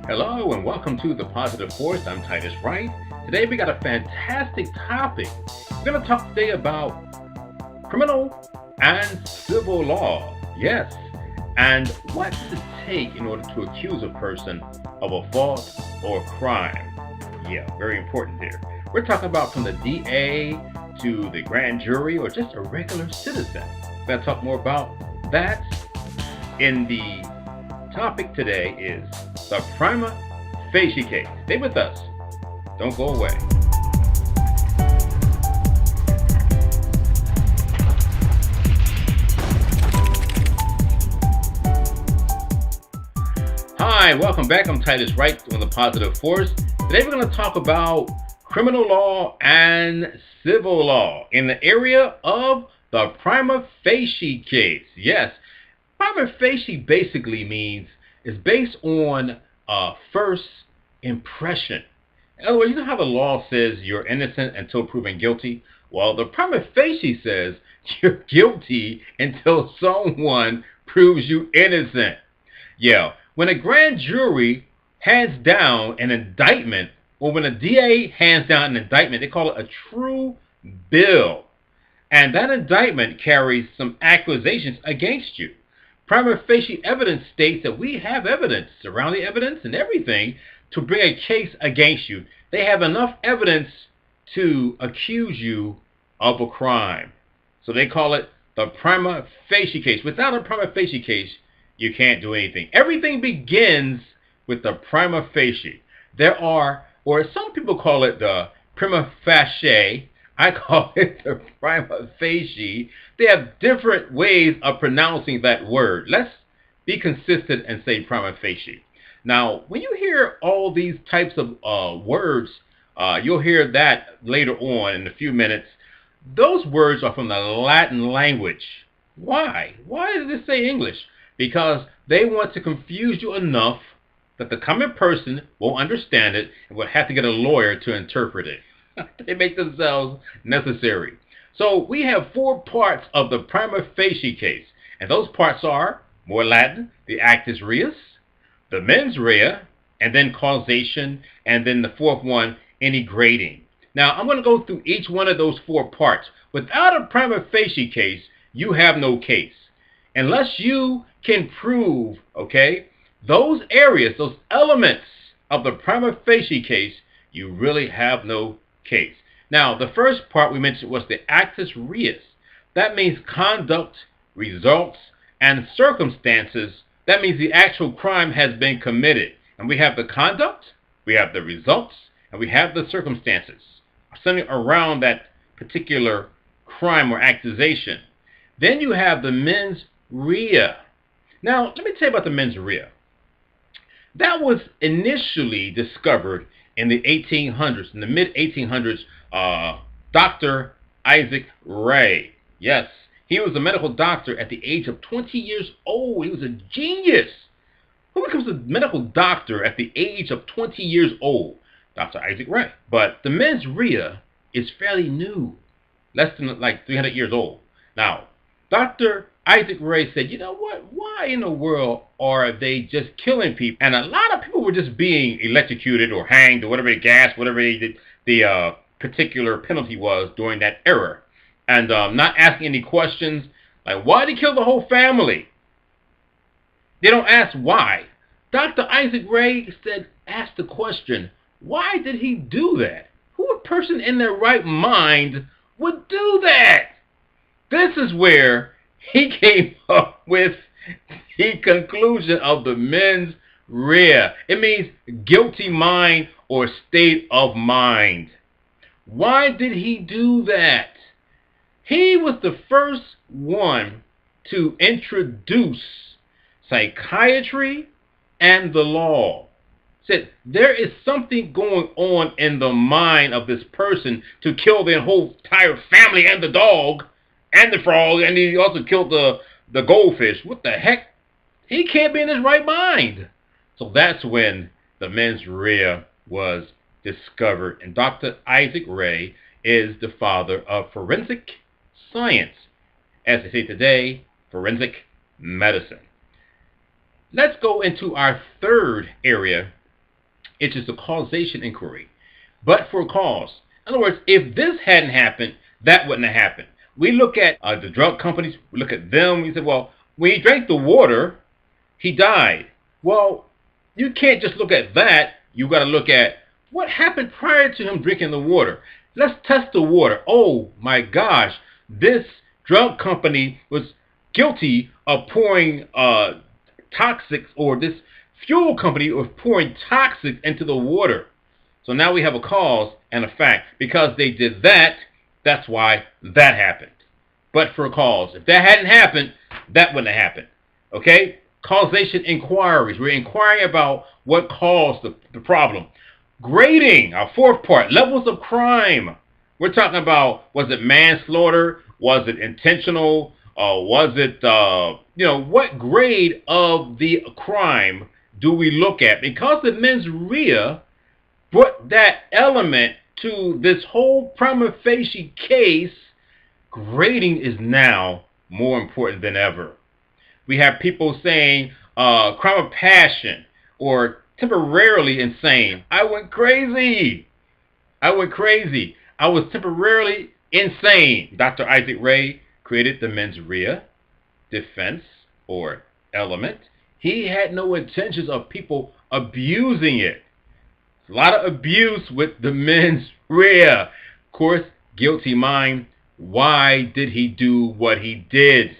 Hello and welcome to The Positive Force. I'm Titus Wright. Today we got a fantastic topic. We're going to talk today about criminal and civil law. Yes, and what to take in order to accuse a person of a fault or crime. Yeah, very important here. We're talking about from the DA to the grand jury or just a regular citizen. We're going to talk more about that in the topic today is the Prima Facie case. Stay with us. Don't go away. Hi, welcome back. I'm Titus Wright on The Positive Force. Today we're going to talk about criminal law and civil law in the area of the Prima Facie case. Yes, Prima Facie basically means it's based on first impression. In other words, you know how the law says you're innocent until proven guilty? Well, the Prima Facie says you're guilty until someone proves you innocent. Yeah, when a grand jury hands down an indictment, or when a DA hands down an indictment, they call it a true bill. And that indictment carries some accusations against you. Prima facie evidence states that we have evidence, surrounding evidence and everything, to bring a case against you. They have enough evidence to accuse you of a crime. So they call it the prima facie case. Without a prima facie case, you can't do anything. Everything begins with the prima facie. There are, or some people call it the prima facie. I call it the prima facie. They have different ways of pronouncing that word. Let's be consistent and say prima facie. Now, when you hear all these types of words, you'll hear that later on in a few minutes. Those words are from the Latin language. Why? Why does it say English? Because they want to confuse you enough that the common person won't understand it and will have to get a lawyer to interpret it. They make themselves necessary. So we have four parts of the prima facie case. And those parts are, more Latin, the actus reus, the mens rea, and then causation, and then the fourth one, any grading. Now, I'm going to go through each one of those four parts. Without a prima facie case, you have no case. Unless you can prove, okay, those areas, those elements of the prima facie case, you really have no case. Now, the first part we mentioned was the actus reus. That means conduct, results, and circumstances. That means the actual crime has been committed. And we have the conduct, we have the results, and we have the circumstances centered around that particular crime or accusation. Then you have the mens rea. Now, let me tell you about the mens rea. That was initially discovered in the 1800s, in the mid-1800s, Dr. Isaac Ray. Yes, he was a medical doctor at the age of 20 years old. He was a genius. Who becomes a medical doctor at the age of 20 years old? Dr. Isaac Ray. But the mens rea is fairly new, less than like 300 years old. Now, Dr. Isaac Ray said, you know what? Why in the world are they just killing people? And a lot of people were just being electrocuted or hanged or whatever, gas, whatever the particular penalty was during that era. And not asking any questions like, why did he kill the whole family? They don't ask why. Dr. Isaac Ray said, ask the question, why did he do that? Who person in their right mind would do that? This is where he came up with the conclusion of the mens rea. It means guilty mind or state of mind. Why did he do that? He was the first one to introduce psychiatry and the law. Said there is something going on in the mind of this person to kill their whole entire family and the dog and the frog, and he also killed the goldfish. What the heck? He can't be in his right mind. So that's when the mens rea was discovered. And Dr. Isaac Ray is the father of forensic science. As they say today, forensic medicine. Let's go into our third area It's just a causation inquiry. But for cause. In other words, if this hadn't happened, that wouldn't have happened. We look at the drug companies, we look at them, we say, well, when he drank the water, he died. Well, you can't just look at that. You got to look at what happened prior to him drinking the water. Let's test the water. Oh my gosh, this drug company was guilty of pouring toxics, or this fuel company was pouring toxics into the water. So now we have a cause and a fact. Because they did that, that's why that happened. But for a cause. If that hadn't happened, that wouldn't have happened. Okay? Causation inquiries. We're inquiring about what caused the problem. Grading, our fourth part. Levels of crime. We're talking about, was it manslaughter? Was it intentional? Was it, what grade of the crime do we look at? Because the mens rea brought that element to this whole prima facie case, grading is now more important than ever. We have people saying crime of passion or temporarily insane. I went crazy. I was temporarily insane. Dr. Isaac Ray created the mens rea defense or element. He had no intentions of people abusing it. A lot of abuse with the mens rea. Of course, guilty mind. Why did he do what he did?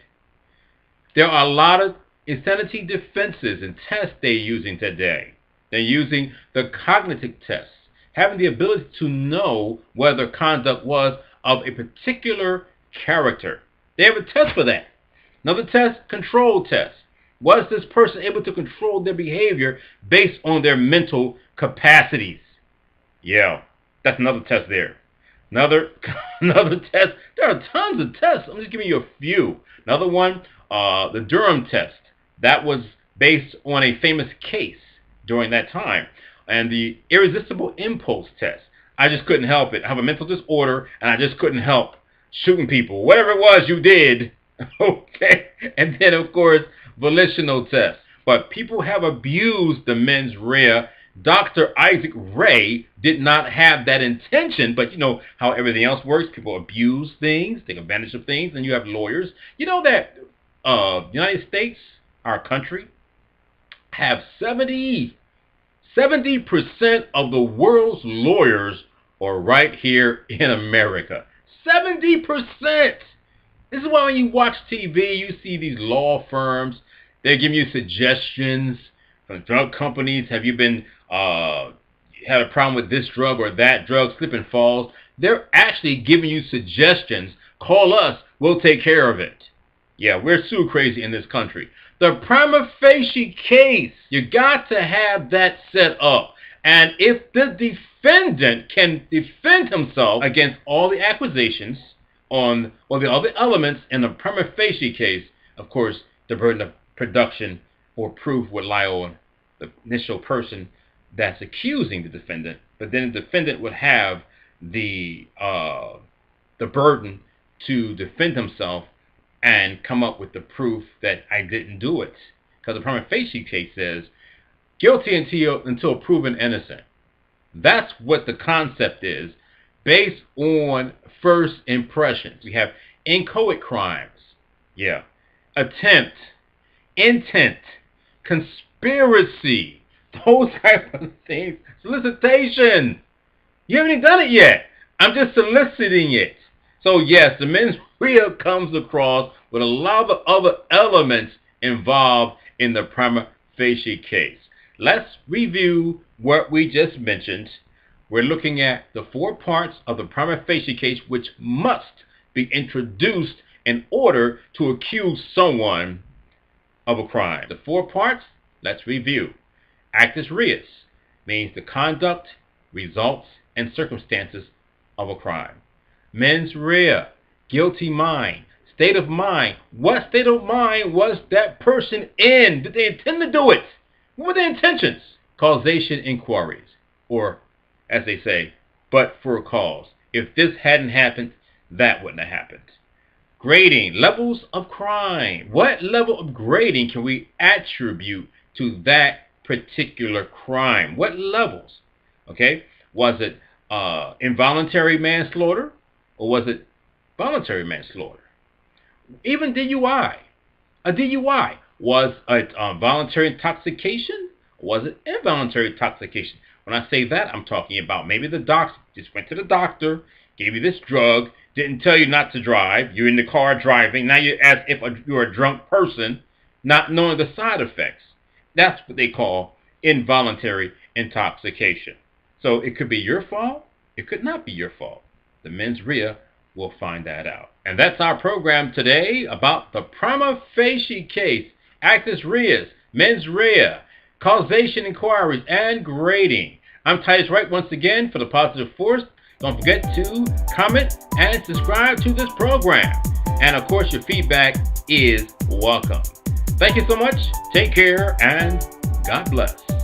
There are a lot of insanity defenses and tests they're using today. They're using the cognitive tests, having the ability to know whether conduct was of a particular character. They have a test for that. Another test, control test. Was this person able to control their behavior based on their mental capacities? Yeah, that's another test there. Another test. There are tons of tests. I'm just giving you a few. Another one, the Durham test. That was based on a famous case during that time. And the irresistible impulse test. I just couldn't help it. I have a mental disorder, and I just couldn't help shooting people. Whatever it was you did. Okay. And then, of course, volitional test. But people have abused the mens rea. Dr. Isaac Ray did not have that intention, but you know how everything else works. People abuse things, take advantage of things, and you have lawyers. You know that the United States, our country, have 70% of the world's lawyers are right here in America. 70%! This is why when you watch TV, you see these law firms. They're giving you suggestions from drug companies. Have you been had a problem with this drug or that drug, slip and falls? They're actually giving you suggestions. Call us. We'll take care of it. Yeah, we're so crazy in this country. The prima facie case, you got to have that set up. And if the defendant can defend himself against all the accusations on all the other elements in the prima facie case, of course, the burden of production or proof would lie on the initial person that's accusing the defendant. But then the defendant would have the burden to defend himself and come up with the proof that I didn't do it. Because the prima facie case says guilty until proven innocent. That's what the concept is, based on first impressions. We have inchoate crimes. Yeah. Attempt, intent, conspiracy, those type of things. Solicitation. You haven't even done it yet. I'm just soliciting it. So yes, the mens rea comes across with a lot of other elements involved in the prima facie case. Let's review what we just mentioned. We're looking at the four parts of the prima facie case which must be introduced in order to accuse someone of a crime. The four parts, let's review. Actus reus means the conduct, results, and circumstances of a crime. Mens rea, guilty mind, state of mind. What state of mind was that person in? Did they intend to do it? What were their intentions? Causation inquiries, or as they say, but for a cause. If this hadn't happened, that wouldn't have happened. Grading, levels of crime. What level of grading can we attribute to that particular crime? What levels? Okay, was it involuntary manslaughter, or was it voluntary manslaughter? Even DUI. A DUI. Was it voluntary intoxication, or was it involuntary intoxication? When I say that, I'm talking about maybe the doctor just went to the doctor, gave you this drug, didn't tell you not to drive. You're in the car driving. Now you're as if you're a drunk person, not knowing the side effects. That's what they call involuntary intoxication. So it could be your fault. It could not be your fault. The mens rea will find that out. And that's our program today about the Prima Facie case, actus reus, mens rea, causation inquiries, and grading. I'm Titus Wright once again for the Positive Force. Don't forget to comment and subscribe to this program. And of course, your feedback is welcome. Thank you so much. Take care and God bless.